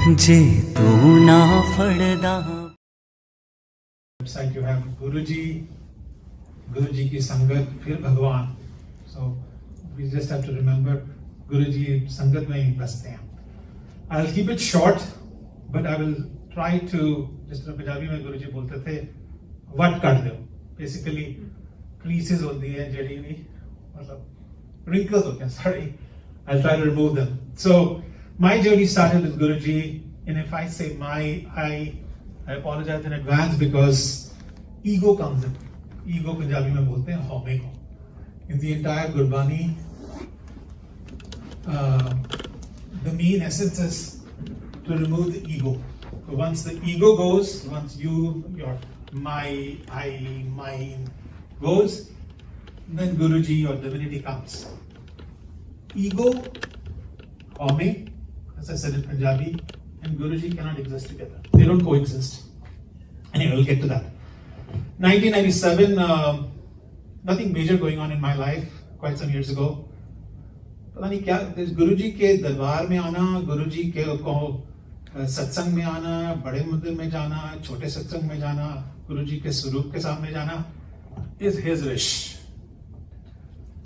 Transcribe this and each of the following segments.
जे तू ना फड़दा website you have Guruji की संगत फिर भगवान. So we just have to remember Guruji संगत में ही बसते हैं. I'll keep it short, but I will try to, जिस तरह पंजाबी में गुरुजी बोलते थे, वट काट दो. Basically creases होती हैं जड़ी भी, मतलब wrinkles होते हैं. Sorry, I'll try to remove them. So my journey started with Guruji, and if I say I apologize in advance because ego comes in. Ego Punjabi में बोलते हैं हौमे को. In the entire Gurbani, the main essence is to remove the ego. So once the ego goes, once your my, I, mine goes, then Guruji or divinity comes. Ego, home, as I said in Punjabi, and Guruji cannot exist together. They don't coexist. Anyway, we'll get to that. 1997, nothing major going on in my life, quite some years ago. पता नहीं क्या, गुरुजी के दरबार में आना, गुरुजी के सत्संग में आना, बड़े मंदिर में जाना, छोटे सत्संग में जाना, गुरुजी के स्वरूप के सामने जाना is his wish.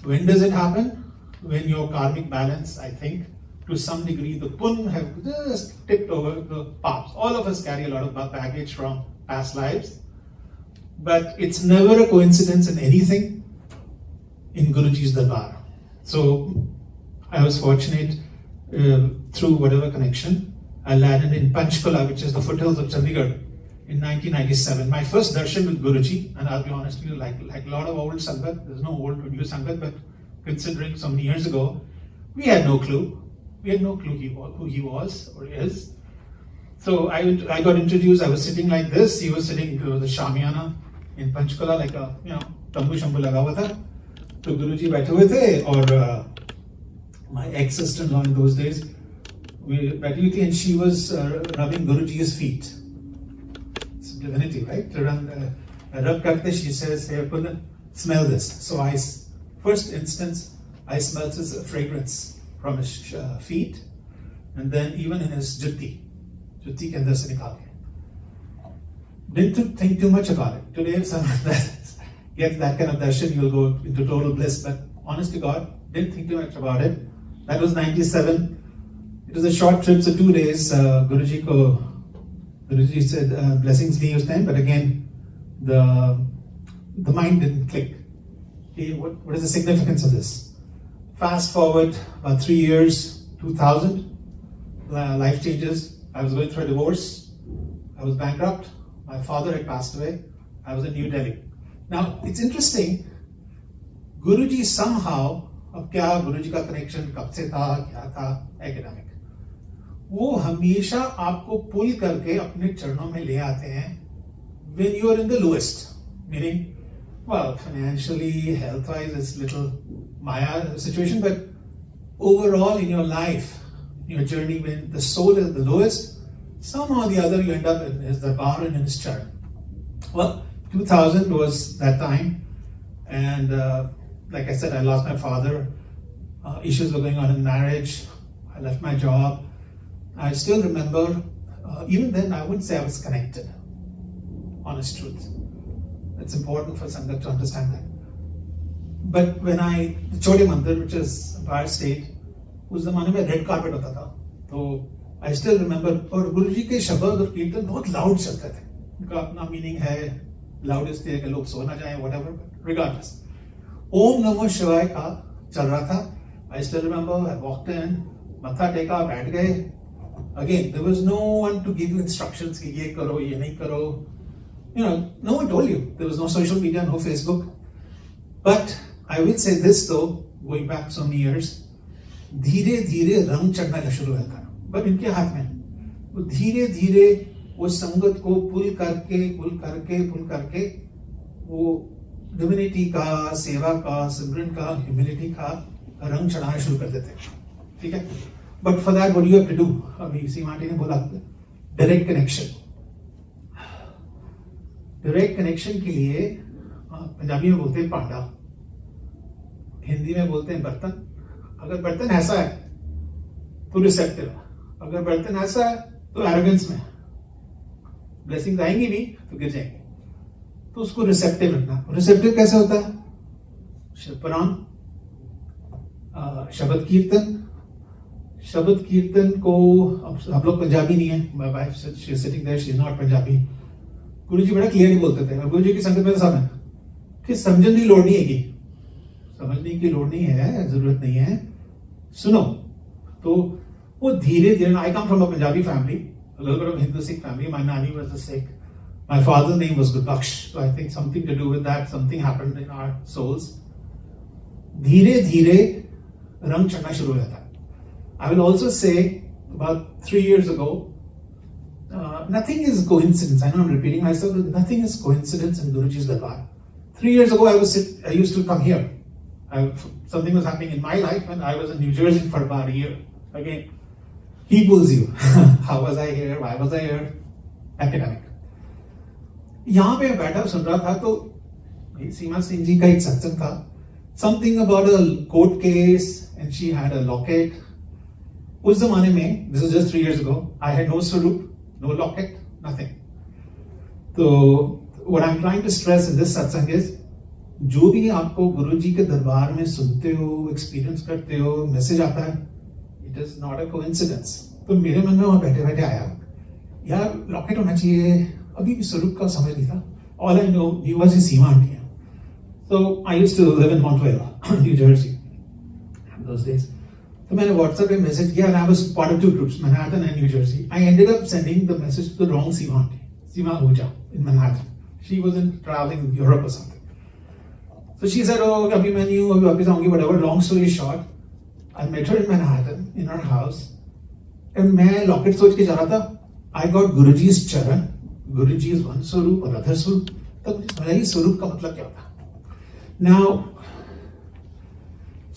When does it happen? When your karmic balance, I think, to some degree, the pun have just tipped over the paths. All of us carry a lot of baggage from past lives, but it's never a coincidence in anything in Guruji's darbar. So I was fortunate through whatever connection. I landed in Panchkula, which is the foothills of Chandigarh, in 1997. My first darshan with Guruji, and I'll be honest with you, like a lot of old Sangat, there's no old to new Sangat, but considering so many years ago, we had no clue. We had no clue who he was or is. So I got introduced. I was sitting like this. He was sitting to the Shamiana in Panchkula, like a tambu shambu laga hua tha. So Guruji baithe hue the, or my ex-sister-in-law in those days, we baithe hui thi, and she was rubbing Guruji's feet. It's divinity, right? To rub karte, she says, "Hey, Kundan, smell this." So first instance, I smelled his fragrance from his feet, and then even in his jutti ke andar se nikal ke. Didn't think too much about it. Today, if someone gets that kind of darshan, you'll go into total bliss. But honest to God, didn't think too much about it. That was 97. It was a short trip, so 2 days. Guruji said blessings me us time, but again, the mind didn't click. Okay, what is the significance of this? Fast forward about 3 years, 2000, life changes. I was going through a divorce. I was bankrupt. My father had passed away. I was in New Delhi. Now, it's interesting. Guruji somehow, अब क्या गुरुजी का connection कब से था, क्या था, academic, वो हमेशा आपको पुल करके अपने चरणों में ले आते हैं when you are in the lowest, meaning, well, financially, health-wise, it's little Maya situation, but overall in your life, your journey, when the soul is the lowest, somehow or the other you end up in his darbar and in his charan. Well, 2000 was that time, and like I said, I lost my father. Issues were going on in marriage. I left my job. I still remember, even then, I wouldn't say I was connected. Honest truth. It's important for Sangat to understand that. But when the Chode Mandir, which is Empire State, उस ज़माने में red carpet होता था, तो I still remember, और गुरुजी के शब्द और कीर्तन बहुत लाउड चलते थे. उनका अपना मीनिंग है, लाउडेस्ट है कि लोग सो ना जाएं, whatever, regardless. ओम नमो शिवाय का चल रहा था. I still remember, I walked in, मत्था टेका, बैठ गए. Again, there was no one to give you instructions कि ये करो, ये नहीं करो. No one told you. There was no social media, no Facebook. But I will say this though, going back so many years, धीरे धीरे रंग चढ़ना शुरू हुआ था. But इनके हाथ में, वो धीरे धीरे वो संगत को पुल करके वो डिविनिटी का, सेवा का, सिमरन का, ह्यूमिलिटी का रंग चढ़ाना शुरू कर देते हैं. ठीक है? But for that, what do you have to do? अभी सीमाटी ने बोला, डायरेक्ट कनेक्शन. डायरेक्ट कनेक्शन के लिए पंजाबी में बोलते हैं पांडा, हिंदी में बोलते हैं बर्तन. अगर बर्तन ऐसा है तो रिसेप्टिव है, अगर बर्तन ऐसा है तो एरोगेंस में ब्लेसिंग्स आएंगी भी तो गिर जाएंगे, तो उसको रिसेप्टिव रखना। रिसेप्टिव कैसे होता है? शिवपुराण, शब्द कीर्तन। शब्द कीर्तन को हम लोग पंजाबी नहीं है, my wife she is sitting there, she is not Punjabi. गुरुजी बड़ा क्लियरली बोलते थे, और गुरुजी की संगत में सब है कि समझने की लोड़ नहीं है, कि समझने की लोड़ नहीं है, जरूरत नहीं है, सुनो। तो वो धीरे धीरे, I come from a Punjabi family, a little bit of Hindu Sikh family. My nanny was a Sikh. My father's name was Gurbakhsh. So I think something to do with that, something happened in our souls. धीरे धीरे रंग चढ़ना शुरू हो जाता है। I will also say about 3 years ago, nothing is coincidence. I know I'm repeating myself, but nothing is coincidence in Guruji's Darbar. 3 years ago, I used to come here. Something was happening in my life when I was in New Jersey for about a year. Again, he pulls you. How was I here? Why was I here? Academic. यहाँ पे बैठा सुन रहा था तो सीमा सिंह जी का एक सत्संग था. Something about a court case and she had a locket. उस जमाने में, this is just 3 years ago, I had no swarup, no locket, nothing. तो what I'm trying to stress in this satsang is, जो भी आपको गुरुजी के दरबार में सुनते हो, एक्सपीरियंस करते हो, मैसेज आता है, it is not a coincidence. तो मेरे मन में वहां बैठे बैठे आया, यार लॉकेट होना चाहिए, अभी भी स्वरूप का समझ नहीं था. All I knew was Seema aunty है. So I used to live in Montvale, New Jersey, those days. तो मैंने WhatsApp पे मैसेज किया, and I was part of 2 groups, Manhattan and New Jersey. I ended up sending the message to the wrong Seema auntie, Seema Ahuja in Manhattan. She wasn't traveling in Europe or something. So she said, oh, अभी मैं नहीं हूँ, अभी वापस आऊँगी, whatever. Long story short, I met her in Manhattan, in her house, and मैं locket सोच के जा रहा था. I got Guruji's चरण, Guruji's one स्वरूप और अदर स्वरूप. तब मुझे समझा ये स्वरूप का मतलब क्या होता. Now,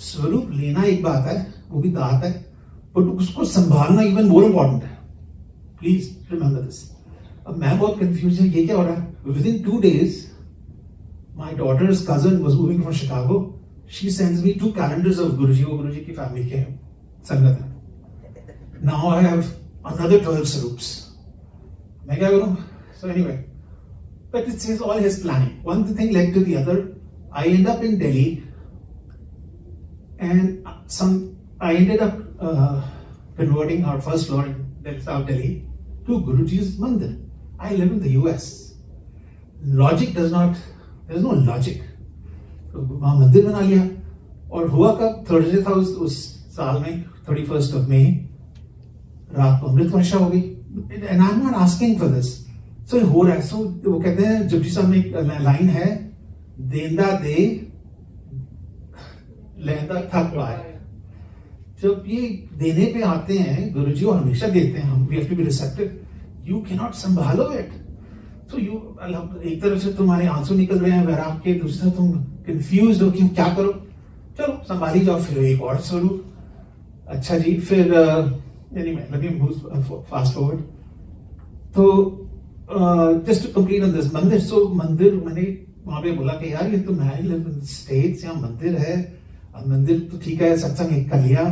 स्वरूप लेना एक बात है, वो भी दात है, बट उसको संभालना इवन मोर इंपॉर्टेंट है. Please remember this. अब मैं बहुत कंफ्यूज है, ये क्या हो रहा है. Within 2 days my daughter's cousin was moving from Chicago. She sends me 2 calendars of Guruji. वो गुरुजी की फैमिली के संगत है. Now I have another 12 स्वरूप्स. मैं क्या करूं? So anyway, but it says all his planning. One thing led to the other. I end up in Delhi, and I ended up converting our first floor in South Delhi to Guruji's Mandir. I live in the US. Logic does not, there's no logic. तो वहाँ मंदिर बना लिया, और हुआ कब? Thursday था उस साल में, 31st of May, रात को अमृत वर्षा हो गई. And I'm not asking for this. So हो रहा है. So वो कहते हैं, जपजी साहब में एक लाइन है, देंदा दे लेंदा थक पाए. जब ये देने पे आते हैं गुरुजी, और हमेशा देते हैं, हम we have to be receptive. You can not संभालो इट. तो यू, एक तरफ से तुम्हारे आंसू निकल रहे हैं वैराग के, दूसरी तरफ तुम कंफ्यूज्ड हो कि क्या करो. चलो संभाली जाओ. फिर एक और स्वरूप. अच्छा जी, फिर anyway let me move fast forward. तो just to complete on this mandir. So मंदिर, मैंने वहां पे बोला कि यार ये तो मैं लिव इन स्टेट्स, यहाँ मंदिर है. अब मंदिर तो ठीक है, सत्संग एक कर लिया,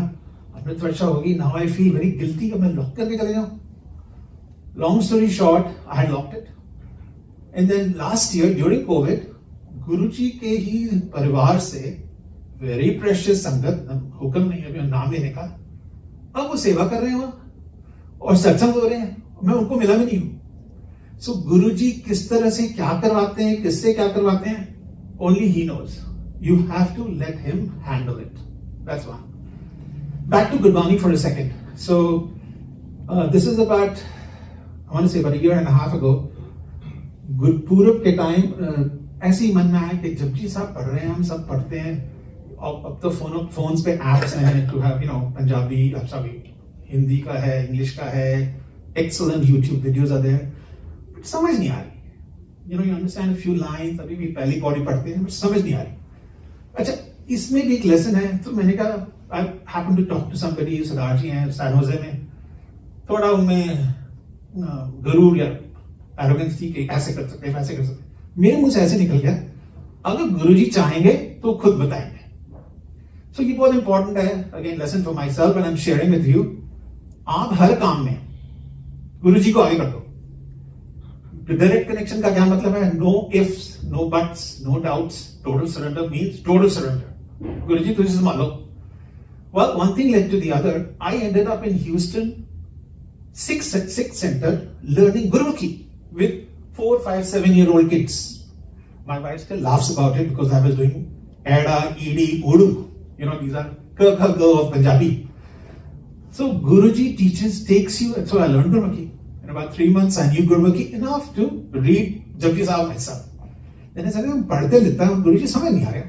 अमृत वर्षा होगी. Now I feel very guilty कि मैं लॉक करके चले जाऊं. Long story short, I had locked it. And then last year during Covid, गुरुजी के ही परिवार से वेरी प्रेशियस संगत, हुक्म नहीं है अभी नाम लेने का, अब वो सेवा कर रहे हैं वहां और सत्संग हो रहे हैं. मैं उनको मिला भी नहीं हूं. सो गुरुजी किस तरह से क्या करवाते हैं, किससे क्या करवाते हैं, only he knows. You have to let him handle it. That's one. Back to Gurbani for a second. So, this is about, I want to say about a year and a half ago. Gurpurab के time ऐसे ही मन में आया कि जपजी साहब पढ़ रहे हैं, हम सब पढ़ते हैं. अब तो फोन्स पे एप्स हैं टू हैव, पंजाबी, अब सभी हिंदी का है, इंग्लिश का है, excellent YouTube videos are there. But समझ नहीं आ रही. You understand a few lines, अभी भी पहली पौड़ी पढ़ते हैं, but समझ नहीं आ रही. अच्छा, इसमें भी एक लेसन है. तो मैंने कहा, I happened to talk to somebody, सरदार जी हैं सैन होजे में, थोड़ा उनमें गरूर या एरोगेंस थी कि ऐसे कर सकते हैं, वैसे कर सकते हैं. मेरे मुंह से ऐसे निकल गया, अगर गुरुजी चाहेंगे तो खुद बताएंगे. सो ये बहुत इंपॉर्टेंट है. Again lesson for my self and I am sharing with you. आप हर काम में गुरु जी को आगे कर दो। डायरेक्ट कनेक्शन का क्या मतलब है? No ifs, no buts, no doubts, total surrender means total surrender. Guru ji तुझे संभालो। Well, one thing led to the other. I ended up in Houston, sixth center, learning Gurumukhi with 4, 5, 7-year-old kids. My wife still laughs about it because I was doing Ada, Edi, Urdu. You know, these are K of Punjabi. So Guruji takes you, and so I learned Gurumukhi. In about 3 months, I knew Gurumukhi enough to read Japji Sahib myself. Then I said, I'm padhte leta hu, Guruji samajh nahi aaya.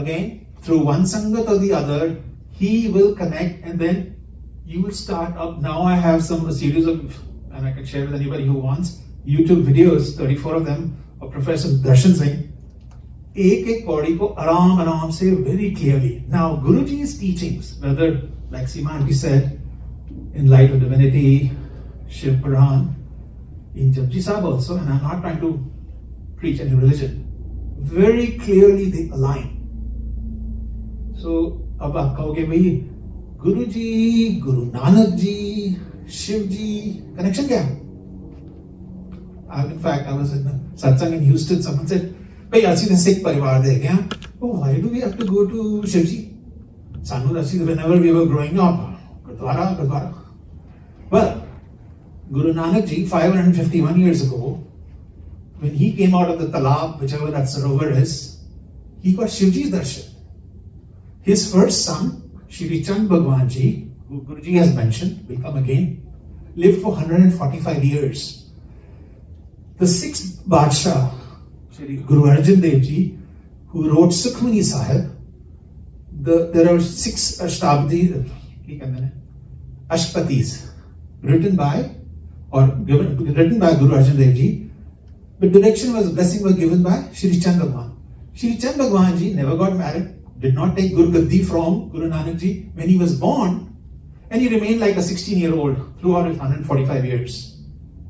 Again, through one sangat or the other, he will connect, and then you will start up. Now I have a series of, and I can share with anybody who wants, YouTube videos, 34 of them, of Professor Darshan Singh. एक पौड़ी को आराम से very clearly. Now Guruji's teachings, whether like Seema Aunty said, in Light of Divinity, Shiv Puran, in Japji Sahib also, and I'm not trying to preach any religion, very clearly they align. So अब आप कहोगे भाई गुरु जी, गुरु नानक जी, शिव जी, connection क्या है? In fact, I was in a satsang in Houston. Someone said, "Bhai, assi the Sikh parivar de gaya. Oh, why do we have to go to Shivji? Sanu assi whenever we were growing up, Gurdwara. Well, Guru Nanak ji, 551 years ago, when he came out of the Talab, whichever that Sarovar is, he got Shivji's darshan. His first son, Shri Chand Bhagwan ji, who Guruji has mentioned, will come again, lived for 145 years. The sixth Badshah, Shri Guru Arjan Dev Ji, who wrote Sukhmani Sahib, there are 6 Ashpatis written by Guru Arjan Dev Ji. The blessing was given by Shri Chand Bhagwan. Shri Chand Bhagwan Ji never got married, did not take Guru Gaddi from Guru Nanak Ji when he was born, and he remained like a 16-year-old throughout his 145 years,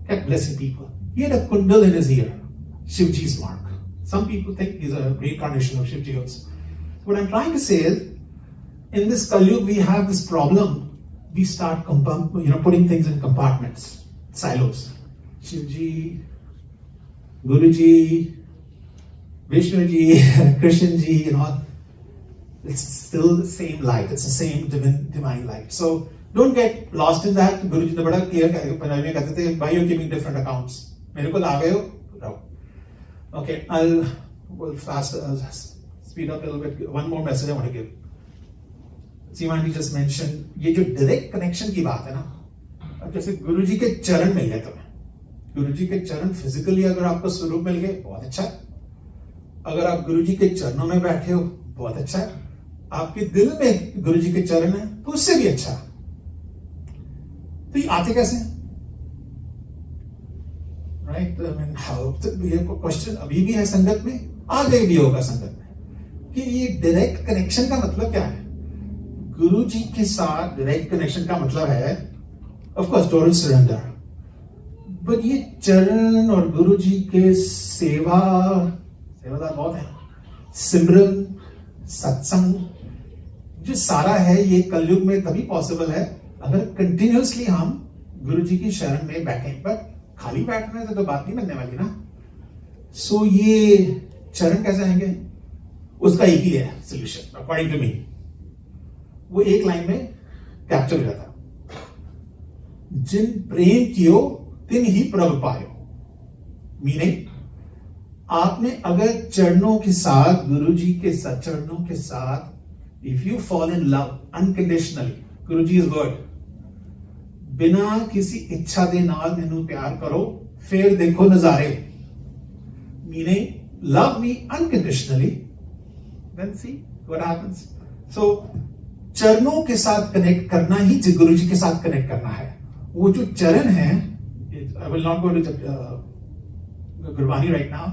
kept blessing people. He had a kundal in his ear, Shivji's mark. Some people think he's a reincarnation of Shivji also. What I'm trying to say is, in this Kalyug we have this problem. We start putting things in compartments, silos. Shivji, Guruji, Vishnuji, Krishnji, it's still the same light. It's the same divine light. So don't get lost in that. Guruji ne bada clear Punjabi mein kehte the, why you're giving different accounts. Mere ko aa gaye ho. Okay, we'll speed up a little bit. One more message I want to give. Seema Aunty just mentioned, ये जो direct connection की बात है ना, अब जैसे गुरुजी के चरण मिल गए तुम्हें, गुरुजी के चरण फिजिकली अगर आपको स्वरूप मिल गए, बहुत अच्छा है. अगर आप गुरुजी के चरणों में बैठे हो, बहुत अच्छा है. आपके दिल में गुरुजी के चरण है, तो उससे भी अच्छा. तो ये आते कैसे हैं? Right? I mean, how? ये क्वेश्चन अभी भी है संगत में, आगे भी होगा संगत में, कि ये डायरेक्ट कनेक्शन का मतलब क्या है? गुरु जी के साथ डायरेक्ट कनेक्शन का मतलब है, of course, total surrender. But ये चरण और गुरु जी के सेवादार बहुत है, सिमरन, सत्संग, जो सारा है, ये कलयुग में तभी पॉसिबल है अगर कंटिन्यूअसली हम गुरु जी की शरण में बैठें. बट खाली बैठने से तो बात नहीं बनने वाली ना. सो ये चरण कैसे आएंगे? उसका एक ही है सोल्यूशन, अकॉर्डिंग टू मी. वो एक लाइन में कैप्चर हो जाता, जिन प्रेम कियो तिन ही प्रभ पायो. मीनिंग, आपने अगर चरणों के साथ, गुरु जी के साथ, चरणों के साथ, if you fall in love unconditionally, Guru ji is word, बिना किसी इच्छा दे नाल मैनू प्यार करो, फिर देखो नजारे. Meaning, love me unconditionally, then see what happens. So चरणों के साथ कनेक्ट करना ही गुरु जी के साथ कनेक्ट करना है. वो जो चरण है, I will not go to Gurbani right now,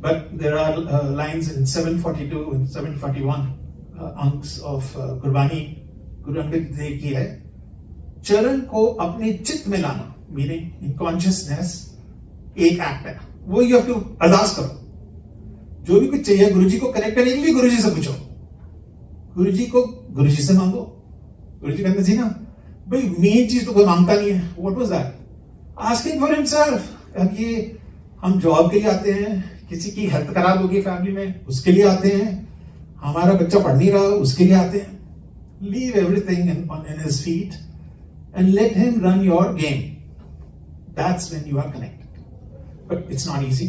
but there are lines in 742 and 741 अंक्स ऑफ गुरबानी. गुरु अंगद देव की है, चरण को अपने चित्त में लाना, मीनिंग इन कॉन्शियसनेस, एक एक्ट है. वो यू हैव टू अरदास करो. जो भी कुछ चाहिए गुरु जी को कनेक्ट करने के लिए, गुरु जी से पूछो. गुरु जी को गुरु जी से मांगो. गुरु जी कहते जी ना, भाई मेन चीज तो कोई मांगता नहीं है. What was that? Asking for himself. अब ये हम जॉब के लिए आते हैं, किसी की हेल्थ खराब होगी फैमिली में, उसके लिए आते हैं, हमारा बच्चा पढ़ नहीं रहा, उसके लिए आते हैं. Leave everything in his feet and let him run your game. That's when you are connected. But it's not easy.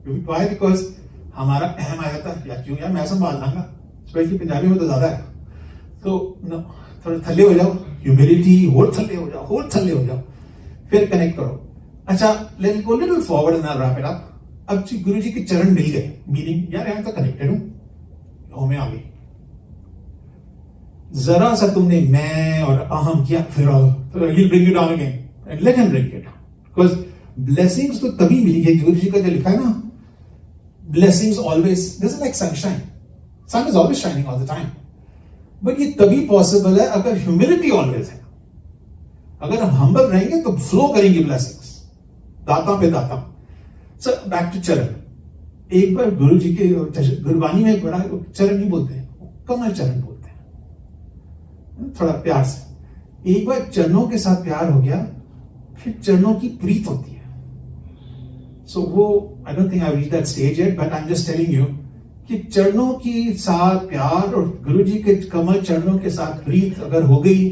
Why? Because हमारा अहम आ जाता है, यार क्यों यार मैं संभाल लाऊंगा. स्पेशली पंजाबी में तो ज्यादा है. तो थोड़ा थल्ले हो जाओ, ह्यूमिलिटी, और थल्ले हो जाओ, और थल्ले हो जाओ, फिर कनेक्ट करो. अच्छा, let's go little forward and I wrap it up. अब गुरु जी के चरण मिल गए, मीनिंग यार यहां तो कनेक्टेड हूं, में आ गई. जरा सा तुमने मैं और अहम किया, फिर तो he'll bring you down again and let him bring you down. Because blessings तो तभी मिली है. गुरु जी का जो लिखा है ना, blessings always, this is like sunshine. Sun is always shining all the time. But ये तभी पॉसिबल है अगर ह्यूमिलिटी ऑलवेज है. अगर हम हम्बल रहेंगे तो फ्लो करेंगे ब्लेसिंग्स, दाता पे दाता. सो बैक टू चरण. एक बार गुरु जी के गुरबानी में बड़ा चरण नहीं बोलते हैं, कमल चरण बोलते हैं, थोड़ा प्यार से. एक बार चरणों के साथ प्यार हो गया, फिर चरणों की प्रीत होती है. सो वो I don't think I reach that stage yet, but I am just telling you कि चरणों के साथ प्यार और गुरु जी के कमल चरणों के साथ प्रीत अगर हो गई,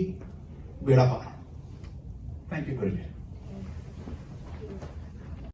बेड़ा पार. Thank you Guru ji.